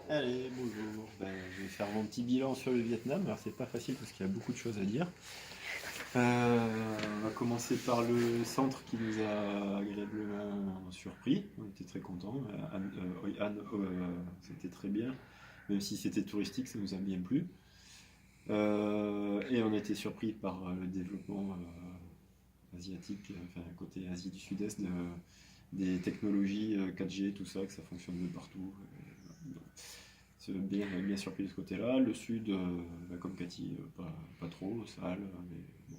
Allez, bonjour. Je vais faire mon petit bilan sur le Vietnam. Alors, c'est pas facile parce qu'il y a beaucoup de choses à dire. On va commencer par le centre qui nous a agréablement surpris. On était très contents. Hoi An, c'était très bien. Même si c'était touristique, ça nous a bien plu. Et on a été surpris par le développement asiatique, enfin côté Asie du Sud-Est, des technologies 4G, tout ça, que ça fonctionne de partout. C'est bien surpris de ce côté-là. Le sud, comme Cathy, pas trop, sale, mais bon,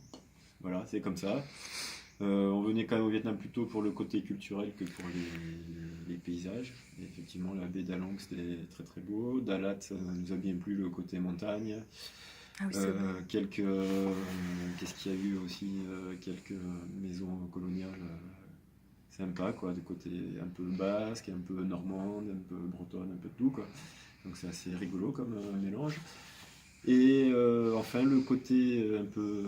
voilà, c'est comme ça. On venait quand même au Vietnam plutôt pour le côté culturel que pour les paysages. Et effectivement, la baie d'Along, c'était très très beau. Dalat, ça nous a bien plu, le côté montagne. Ah oui, c'est vrai. Qu'est-ce qu'il y a eu aussi quelques maisons coloniales sympas, quoi, de côté un peu basque, un peu normande, un peu bretonne, un peu de tout, quoi. Donc c'est assez rigolo comme mélange. Et enfin, le côté un peu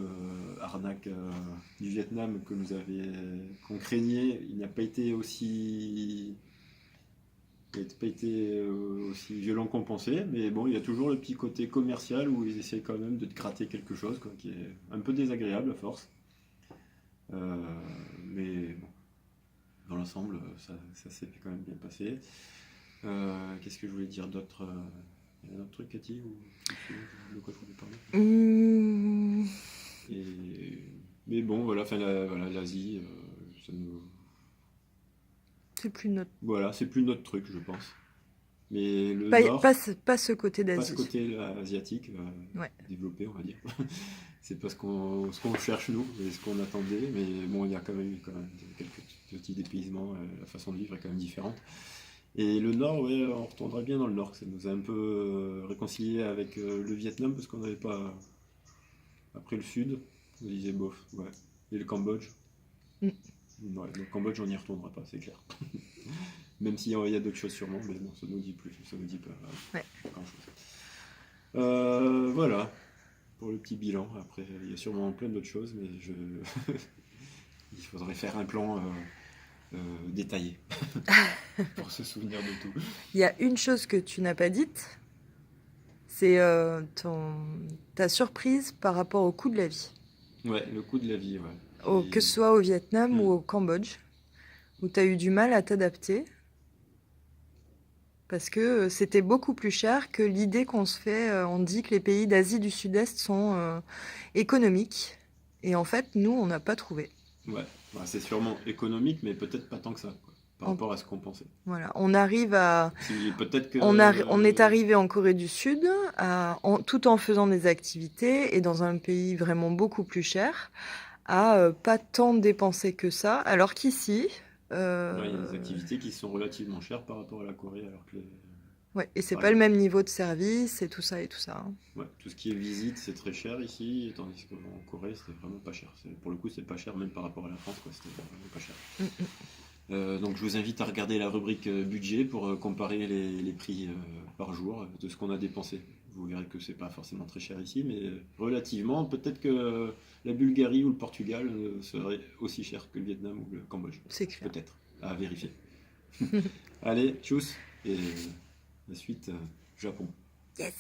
arnaque du Vietnam qu'on craignait, il n'a pas été aussi violent qu'on pensait, mais bon, il y a toujours le petit côté commercial où ils essaient quand même de te gratter quelque chose, quoi, qui est un peu désagréable à force. Euh, mais bon, dans l'ensemble, ça s'est quand même bien passé. Qu'est-ce que je voulais dire d'autre? Il y a un autre truc, Cathy, ou de quoi je voulais parler? Mmh, Et, mais bon, voilà, voilà, l'Asie, c'est plus notre... voilà, c'est plus notre truc, je pense. Mais le Pas, Nord, pas ce côté pas ce d'Asie. côté asiatique Ouais. développé, on va dire. C'est pas ce qu'on cherche nous et ce qu'on attendait, mais bon, il y a quand même quelques petits dépaysements, la façon de vivre est quand même différente. Et le Nord, ouais, on retournerait bien dans le Nord, ça nous a un peu réconcilié avec le Vietnam parce qu'on n'avait pas. Après le Sud, on disait bof, ouais. Et le Cambodge, Mm. ouais, le Cambodge, on n'y retournera pas, c'est clair. Même s'il y a d'autres choses sûrement, mais bon, ça nous dit plus, ça nous dit pas Ouais. grand-chose. Voilà, pour le petit bilan. Après, il y a sûrement plein d'autres choses, mais il faudrait faire un plan détaillé pour se souvenir de tout. Il y a une chose que tu n'as pas dite, c'est ta surprise par rapport au coût de la vie. Ouais, le coût de la vie, ouais. Que ce soit au Vietnam ou Hmm. au Cambodge, où tu as eu du mal à t'adapter, parce que c'était beaucoup plus cher que l'idée qu'on se fait. On dit que les pays d'Asie du Sud-Est sont économiques, et en fait, nous, on n'a pas trouvé. Ouais, bah, c'est sûrement économique, mais peut-être pas tant que ça, quoi, par On, rapport à ce qu'on pensait. voilà, on arrive à... Si, peut-être que. On est arrivé en Corée du Sud tout en faisant des activités et dans un pays vraiment beaucoup plus cher, à pas tant dépenser que ça, alors qu'ici, Ouais, il y a des activités qui sont relativement chères par rapport à la Corée, alors que ouais, et c'est par pas le exemple, même niveau de service et tout ça et tout ça, hein. ouais, tout ce qui est visite, c'est très cher ici, tandis qu'en Corée, c'était vraiment pas cher. Pour le coup, c'est pas cher, même par rapport à la France, quoi, c'était vraiment pas cher. Mm, mm. Donc je vous invite à regarder la rubrique budget pour comparer les prix par jour de ce qu'on a dépensé. Vous verrez que c'est pas forcément très cher ici, mais relativement, peut-être que la Bulgarie ou le Portugal serait aussi cher que le Vietnam ou le Cambodge. C'est clair. Peut-être, à vérifier. Allez, tchuss, et la suite, Japon. Yes!